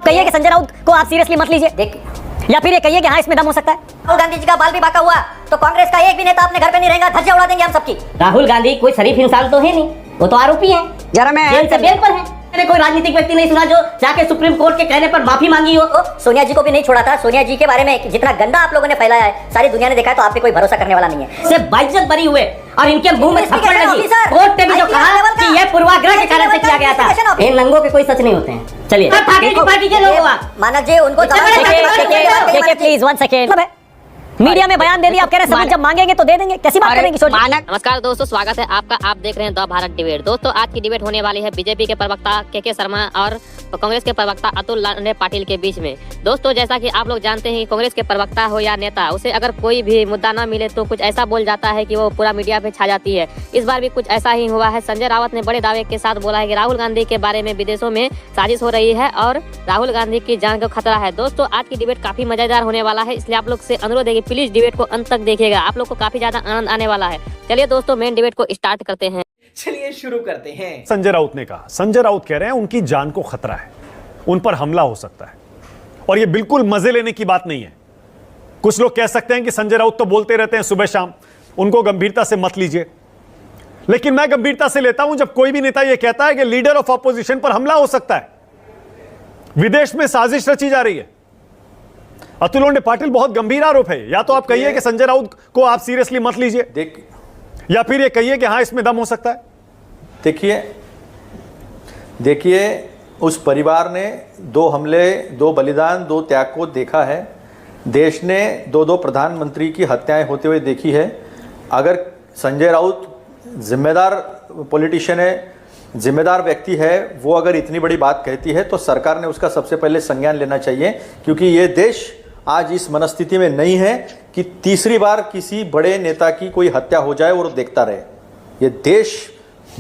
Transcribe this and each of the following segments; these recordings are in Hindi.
कहिए कि संजय राउत को आप सीरियसली मत लीजिए, या फिर ये कहिए कि हाँ इसमें दम हो सकता है। राहुल गांधी जी का बाल भी बांका हुआ तो कांग्रेस का एक भी नेता अपने घर पे नहीं रहेगा, धज्जियां उड़ा देंगे हम सबकी। राहुल गांधी कोई शरीफ इंसान तो है नहीं, वो तो आरोपी है, जरा मैं जेल से बेल पर है। मैंने कोई राजनीतिक व्यक्ति नहीं सुना जो जाके सुप्रीम कोर्ट के कहने पर माफी मांगी हो। सोनिया जी को भी नहीं छोड़ा था। सोनिया जी के बारे में जितना गंदा आप लोगों ने फैलाया है सारी दुनिया ने देखा है, तो आप पे कोई भरोसा करने वाला नहीं है। सिर्फ बाइज्जत बरी हुए और इनके मुंह में थप्पड़ लगी। कोर्ट ने भी जो कहा कि ये पूर्वाग्रह के कारण से किया गया था। इन नंगों के कोई सच नहीं होते हैं। चलिए पार्टी के लोग मानक जी उनको प्लीज 1 सेकेंड, मीडिया में बयान दे दिया, आप कह रहे हैं सबूत जब मांगेंगे तो दे देंगे, कैसी बात करेंगे? नमस्कार दोस्तों, स्वागत है आपका। आप देख रहे हैं द भारत डिबेट। दोस्तों आज की डिबेट होने वाली है बीजेपी के प्रवक्ता के शर्मा और कांग्रेस के प्रवक्ता अतुल पाटिल के बीच में। दोस्तों जैसा कि आप लोग जानते हैं, कांग्रेस के प्रवक्ता हो या नेता, उसे अगर कोई भी मुद्दा ना मिले तो कुछ ऐसा बोल जाता है कि वो पूरा मीडिया पे छा जाती है। इस बार भी कुछ ऐसा ही हुआ है। संजय राउत ने बड़े दावे के साथ बोला है कि राहुल गांधी के बारे में विदेशों में साजिश हो रही है और राहुल गांधी की जान को खतरा है। दोस्तों आज की डिबेट काफी मजेदार होने वाला है, इसलिए आप लोग से अनुरोध है कि प्लीज डिबेट को अंत तक देखिएगा, आप लोग को काफी ज्यादा आनंद आने वाला है। चलिए दोस्तों मेन डिबेट को स्टार्ट करते हैं। चलिए शुरू करते हैं। संजय राउत ने कहा, संजय राउत कह रहे हैं उनकी जान को खतरा है, उन पर हमला हो सकता है, और यह बिल्कुल मजे लेने की बात नहीं है। कुछ लोग कह सकते हैं कि संजय राउत तो बोलते रहते हैं सुबह शाम, उनको गंभीरता से मत लीजिए, लेकिन मैं गंभीरता से लेता हूं जब कोई भी नेता यह कहता है कि लीडर ऑफ ऑपोजिशन पर हमला हो सकता है, विदेश में साजिश रची जा रही है। अतुल पाटिल बहुत गंभीर आरोप है। या तो आप कहिए कि संजय राउत को आप सीरियसली मत लीजिए, या फिर ये कहिए कि हां इसमें दम हो सकता है। देखिए उस परिवार ने 2 हमले, 2 बलिदान, 2 त्याग को देखा है। देश ने 2 प्रधानमंत्री की हत्याएं होते हुए देखी है। अगर संजय राउत जिम्मेदार पॉलिटिशियन है, जिम्मेदार व्यक्ति है, वो अगर इतनी बड़ी बात कहती है तो सरकार ने उसका सबसे पहले संज्ञान लेना चाहिए, क्योंकि ये देश आज इस मनस्थिति में नहीं है कि तीसरी बार किसी बड़े नेता की कोई हत्या हो जाए और देखता रहे। ये देश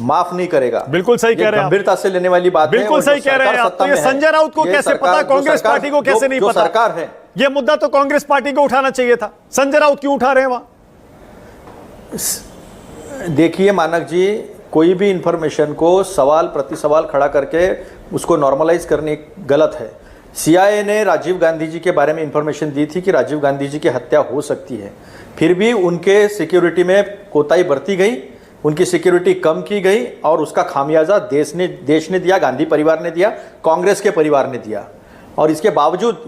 माफ नहीं करेगा। बिल्कुल सही कह रहे हैं, गंभीरता से लेने वाली बात है। बिल्कुल सही कह रहे हैं आप। तो ये संजय राउत को कैसे पता, कांग्रेस पार्टी को कैसे नहीं पता? सरकार है, ये मुद्दा तो कांग्रेस पार्टी को उठाना चाहिए था, संजय राउत क्यों उठा रहे हैं वहां? देखिए मानक जी, कोई भी इंफॉर्मेशन को सवाल प्रति सवाल खड़ा करके उसको नॉर्मलाइज करने गलत है। CIA ने राजीव गांधी जी के बारे में इंफॉर्मेशन दी थी कि राजीव गांधी जी की हत्या हो सकती है, फिर भी उनके सिक्योरिटी में कोताही बरती गई, उनकी सिक्योरिटी कम की गई, और उसका खामियाजा देश ने दिया, गांधी परिवार ने दिया, कांग्रेस के परिवार ने दिया। और इसके बावजूद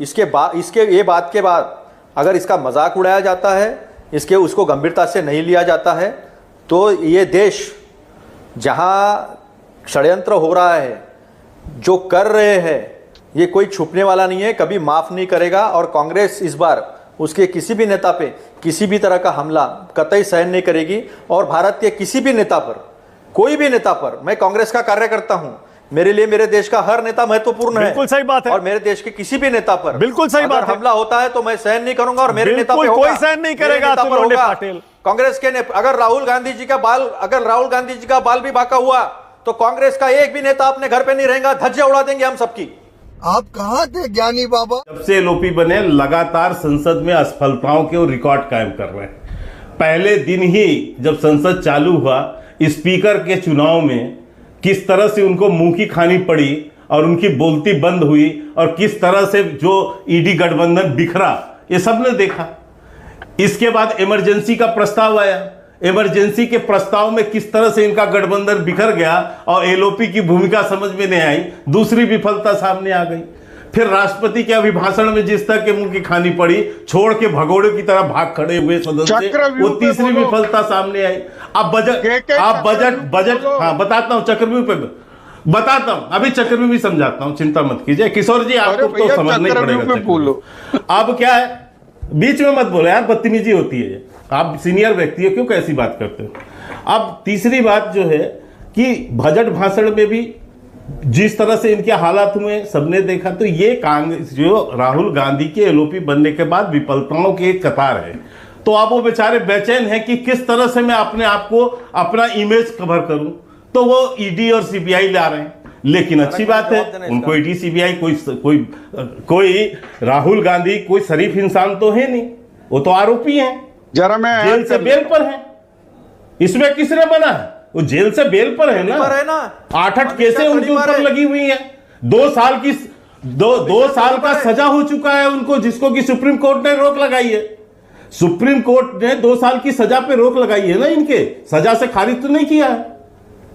ये बात के बाद अगर इसका मजाक उड़ाया जाता है, उसको गंभीरता से नहीं लिया जाता है, तो ये देश जहाँ षड्यंत्र हो रहा है, जो कर रहे हैं, ये कोई छुपने वाला नहीं है, कभी माफ नहीं करेगा। और कांग्रेस इस बार उसके किसी भी नेता पे किसी भी तरह का हमला कतई सहन नहीं करेगी। और भारत के किसी भी नेता पर, कोई भी नेता पर, मैं कांग्रेस का कार्यकर्ता हूं, मेरे लिए मेरे देश का हर नेता महत्वपूर्ण है। बिल्कुल सही बात है। और मेरे देश के किसी भी नेता पर बिल्कुल सही बात है, हमला होता है तो मैं सहन नहीं करूंगा, और मेरे नेता पे कोई सहन नहीं करेगा। अतुल पाटिल कांग्रेस के अगर राहुल गांधी जी का बाल भी बांका हुआ तो कांग्रेस का एक भी नेता अपने घर पे नहीं रहेगा, धज्जियां उड़ा देंगे हम सबकी। आप कहाँ थे ज्ञानी बाबा? जब से एलओपी बने लगातार संसद में असफलताओं के रिकॉर्ड कायम कर रहे हैं। पहले दिन ही जब संसद चालू हुआ, स्पीकर के चुनाव में किस तरह से उनको मुंह की खानी पड़ी और उनकी बोलती बंद हुई, और किस तरह से जो ईडी गठबंधन बिखरा, ये सबने देखा। इसके बाद इमरजेंसी का प्रस्ताव आया, इमरजेंसी के प्रस्ताव में किस तरह से इनका गठबंधन बिखर गया और एलओपी की भूमिका समझ में नहीं आई, दूसरी विफलता सामने आ गई। फिर राष्ट्रपति के अभिभाषण में जिस तरह के मुंह की खानी पड़ी, छोड़ के भगोड़े की तरह भाग खड़े हुए सदस्य, वो तीसरी विफलता सामने आई। अब बजट हाँ बताता हूँ, चक्रव्यूह पे बताता हूँ, अभी चक्रव्यूह भी समझाता हूँ, चिंता मत कीजिए। किशोर जी आपको तो समझना ही पड़ेगा। अब क्या है, बीच में मत बोलो यार, बदतमीजी होती है। आप सीनियर व्यक्ति है, क्यों कैसी बात करते हो? अब तीसरी बात जो है कि बजट भाषण में भी जिस तरह से इनके हालात हुए सबने देखा, तो ये कांग्रेस जो राहुल गांधी के एलओपी बनने के बाद विफलताओं की एक कतार है। तो अब वो बेचारे बेचैन हैं कि किस तरह से मैं अपने आप को, अपना इमेज कवर करूं, तो वो ईडी और सीबीआई ला रहे हैं। लेकिन अच्छी बात है, उनको ईडी सीबीआई कोई राहुल गांधी कोई शरीफ इंसान तो है नहीं, वो तो आरोपी हैं, जरा मैं जेल से बेल पर हैं। इसमें किसने बना है? वो जेल से बेल पर है ना। 8 केसें उनके ऊपर लगी हुई हैं। दो साल का सजा हो चुका है उनको, जिसको कि सुप्रीम कोर्ट ने रोक लगाई है। सुप्रीम कोर्ट ने 2 साल की सजा पे रोक लगाई है ना, इनके सजा से खारिज तो नहीं किया है।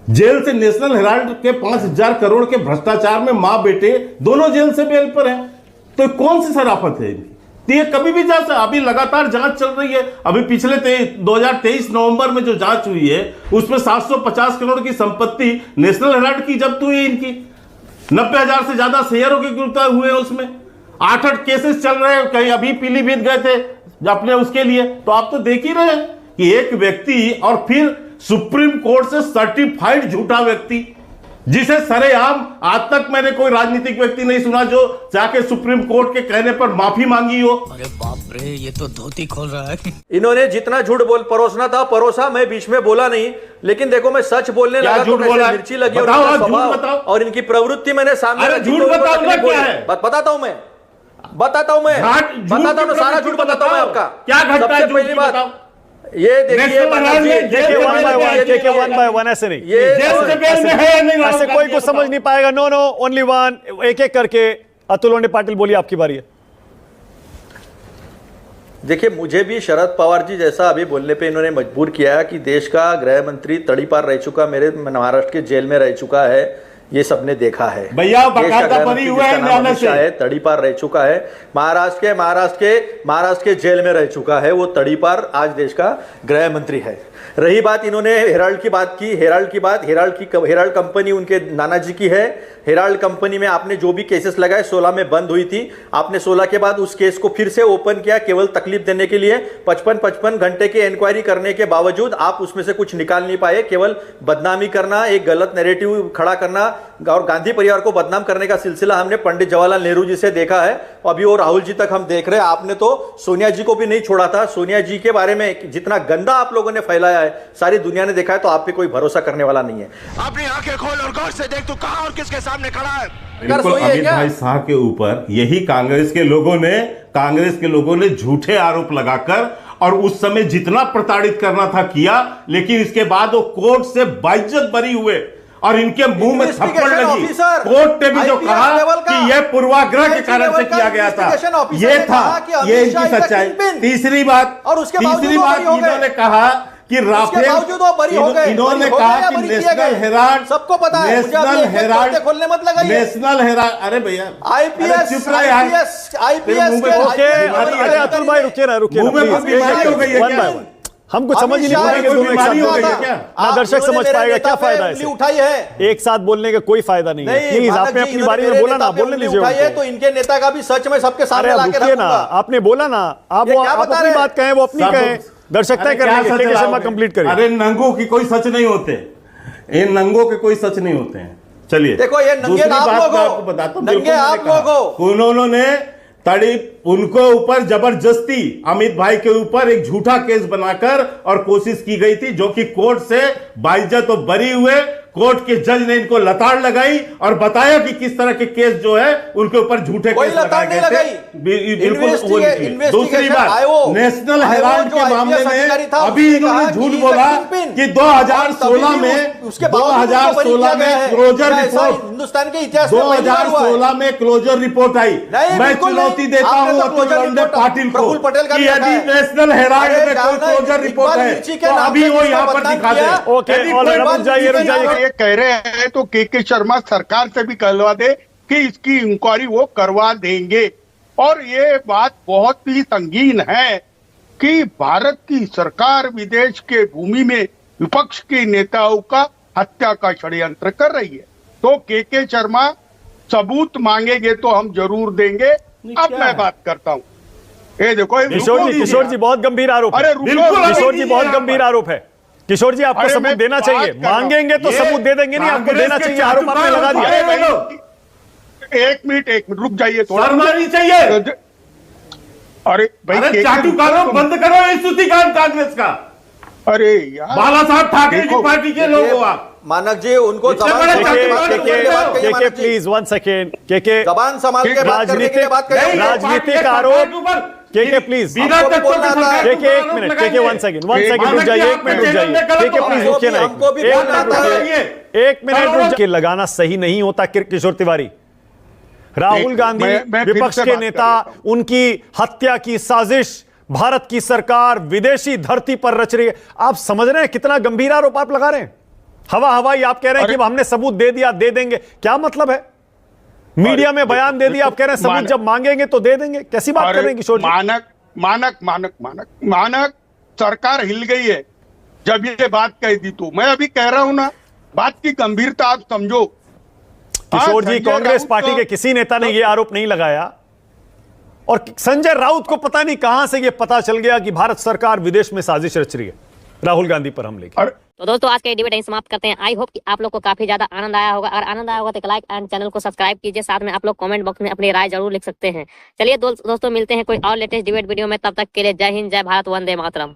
जेल से नेशनल हेराल्ड के 5,000 करोड़ के भ्रष्टाचार में मां बेटे दोनों जेल से बेल पर हैं। तो कौन सी शराफत है इनकी? तो ये कभी भी जा सकता। अभी लगातार जांच चल रही है। अभी पिछले 2023 नवंबर में जो जांच हुई है उसमें 750 करोड़ की संपत्ति नेशनल हेराल्ड की जब्त हुई है इनकी। 90,000 से ज्यादा शेयरों के गिरफ्तार हुए हैं उसमें। 8 केसेस चल रहे हैं, कहीं अभी पीलीभीत गए थे अपने उसके लिए। तो आप तो देख ही रहे हैं कि एक व्यक्ति, और फिर सुप्रीम कोर्ट से सर्टिफाइड झूठा व्यक्ति, जिसे सरेआम आज तक मैंने कोई राजनीतिक व्यक्ति नहीं सुना जो जाके सुप्रीम कोर्ट के कहने पर माफी मांगी हो। अरे बाप रे, ये तो धोती खोल रहा है। इन्होंने जितना झूठ बोल परोसना था परोसा, मैं बीच में बोला नहीं, लेकिन देखो मैं सच बोलने लगा तो कैसे मिर्ची लगी और इनका स्वभाव और इनकी प्रवृत्ति मैंने सामने रखी। झूठ बताओ ना, क्या है? बताता हूं मैं सारा झूठ बताता हूं मैं आपका। क्या घटना है? पहली बात ये देखिए, वन बाय वन ऐसे नहीं, ऐसे कोई कुछ समझ नहीं पाएगा। नो ओनली वन, एक एक करके। अतुल लोंढे पाटिल बोलिए, आपकी बारी है। देखिए, मुझे भी शरद पवार जी जैसा अभी बोलने पे इन्होंने मजबूर किया है कि देश का गृह मंत्री तड़ीपार रह चुका, मेरे महाराष्ट्र के जेल में रह चुका है, ये सबने देखा है भैया। बकायदा बरी हुआ है, तड़ीपार रह चुका है, महाराष्ट्र के जेल में रह चुका है वो तड़ीपार, आज देश का गृह मंत्री है। रही बात, इन्होंने हेराल्ड की बात की, हेराल्ड कंपनी उनके नाना जी की है। हेराल्ड कंपनी में आपने जो भी केसेस लगाए 16 में बंद हुई थी, आपने 16 के बाद उस केस को फिर से ओपन किया केवल तकलीफ देने के लिए। 55 घंटे की इंक्वायरी करने के बावजूद आप उसमें से कुछ निकाल नहीं पाए, केवल बदनामी करना, एक गलत नैरेटिव खड़ा करना और गांधी परिवार को बदनाम करने का सिलसिला हमने पंडित जवाहरलाल नेहरू जी से देखा है, अभी और राहुल जी तक हम देख रहे हैं। आपने तो सोनिया जी को भी नहीं छोड़ा था। सोनिया जी के बारे में जितना गंदा आप लोगों ने फैलाया है सारी दुनिया ने देखा है, तो आप पे कोई भरोसा करने वाला नहीं है। अपनी आंखें खोल और गौर से देख, तू कहां और किसके सामने खड़ा है। बिल्कुल अमित भाई शाह के ऊपर यही कांग्रेस के लोगों ने झूठे आरोप लगाकर और उस समय जितना प्रताड़ित करना था किया, लेकिन इसके बाद वो कोर्ट से बाइज्जत बरी हुए और इनके मुंह में थप्पड़ लगी। कोर्ट ने भी जो कहा कि यह पूर्वाग्रह के कारण से किया गया था, ये था, ये इनकी सच्चाई। तीसरी बात इन्होंने कहा कि राफेल, इन्होंने कहा कि नेशनल हेराल्ड, सबको पता है, नेशनल हेराल्ड खोलने मत लगाइए। नेशनल हेराल्ड, अरे भैया आईपीएस अरे अतुल भाई रुकिए ना, हम कुछ समझ ही नहीं पाएंगे दोनों ना, दर्शक समझ पाएगा क्या फायदा है उठाई है। एक साथ बोलने का कोई फायदा नहीं है। प्लीज आपने अपनी बारी में बोला ना, बोलने दीजिए। तो इनके नेता का भी सच में सबके सामने लाके रुकिए ना, आपने बोला ना, आप अपनी बात कहें, वो अपनी कहें, दर्शक तय करेंगे। शर्मा कंप्लीट करिए। अरे नंगों की कोई सच नहीं होते, इन नंगों के कोई सच नहीं होते हैं। चलिए देखो, ये नंगे आपको बताता हूं, उन्होंने उनको ऊपर जबरदस्ती अमित भाई के ऊपर एक झूठा केस बनाकर और कोशिश की गई थी, जो कि कोर्ट से बाइज्जत तो बरी हुए। कोर्ट के जज ने इनको लताड़ लगाई और बताया कि किस तरह के केस जो है उनके ऊपर झूठे केस लगाए गए थे। बिल्कुल। दूसरी बात, नेशनल हेराल्ड के मामले में अभी इन्होंने झूठ बोला कि 2016 में क्लोजर रिपोर्ट, हिंदुस्तान के इतिहास 2016 में क्लोजर रिपोर्ट आई। मैं चुनौती देता हूं अतुल लोंढे पाटिल को कि यदि नेशनल हेराल्ड में कोई क्लोजर रिपोर्ट है तो अभी वो यहाँ पर दिखा दे। ओके, ये कह रहे हैं तो के शर्मा सरकार से भी कहलवा दे कि इसकी इंक्वायरी वो करवा देंगे। और ये बात बहुत ही संगीन है कि भारत की सरकार विदेश के भूमि में विपक्ष के नेताओं का हत्या का षड्यंत्र कर रही है। तो के शर्मा सबूत मांगेंगे तो हम जरूर देंगे। अब मैं बात करता हूँ, ये देखो किशोर जी बहुत गंभीर आरोप है। किशोर जी बहुत गंभीर आरोप है। किशोर जी आपको सबूत देना चाहिए, मांगेंगे तो सबूत दे देंगे, नहीं आपको देना चाहिए। आरोप आपने लगा दिया। एक मिनट रुक जाइए, शर्मानी चाहिए। अरे भाई चाटुकारों बंद करो इस स्तुतिगान कांग्रेस का। अरे यार, बाला साहब ठाकरे की पार्टी के लोग हो आप। मानक जी, उनको प्लीज 1 सेकेंड, जबान संभाल के बात करने के लिए बात करिए। राजनीतिक आरोप प्लीज, एक मिनट, 1 सेकेंड रुक जाइए, 1 मिनट रुक जाइए, प्लीज रुकिए ना, 1 मिनट रुक के लगाना सही नहीं होता। किशोर तिवारी, राहुल गांधी मैं फिर विपक्ष से के बात नेता, कर लेता हूं। उनकी हत्या की साजिश भारत की सरकार विदेशी धरती पर रच रही है। आप समझ रहे हैं कितना गंभीर आरोप आप लगा रहे हैं? हवा हवाई आप कह रहे हैं कि हमने सबूत दे दिया, दे देंगे। क्या मतलब है? मीडिया में बयान दे दिया, आप कह रहे हैं सबूत जब मांगेंगे तो दे देंगे। कैसी बात कर रहे हैं किशोर जी? मानक सरकार हिल गई है जब ये बात कह दी। तो मैं अभी कह रहा हूं ना, बात की गंभीरता आप समझो। किशोर जी, संजय कांग्रेस राउत पार्टी के किसी नेता ने यह आरोप नहीं लगाया, और संजय राउत को पता नहीं कहां से यह पता चल गया कि भारत सरकार विदेश में साजिश रच रही है राहुल गांधी पर हमले की। तो दोस्तों आज का डिबेट यहीं समाप्त करते हैं। आई होप कि आप लोग को काफी ज्यादा आनंद आया होगा। अगर आनंद आया होगा तो एक लाइक एंड चैनल को सब्सक्राइब कीजिए। साथ में आप लोग कमेंट बॉक्स में अपनी राय जरूर लिख सकते हैं। चलिए दोस्तों मिलते हैं कोई और लेटेस्ट डिबेट वीडियो में। तब तक के लिए जय हिंद, जय भारत, वंदे मातरम।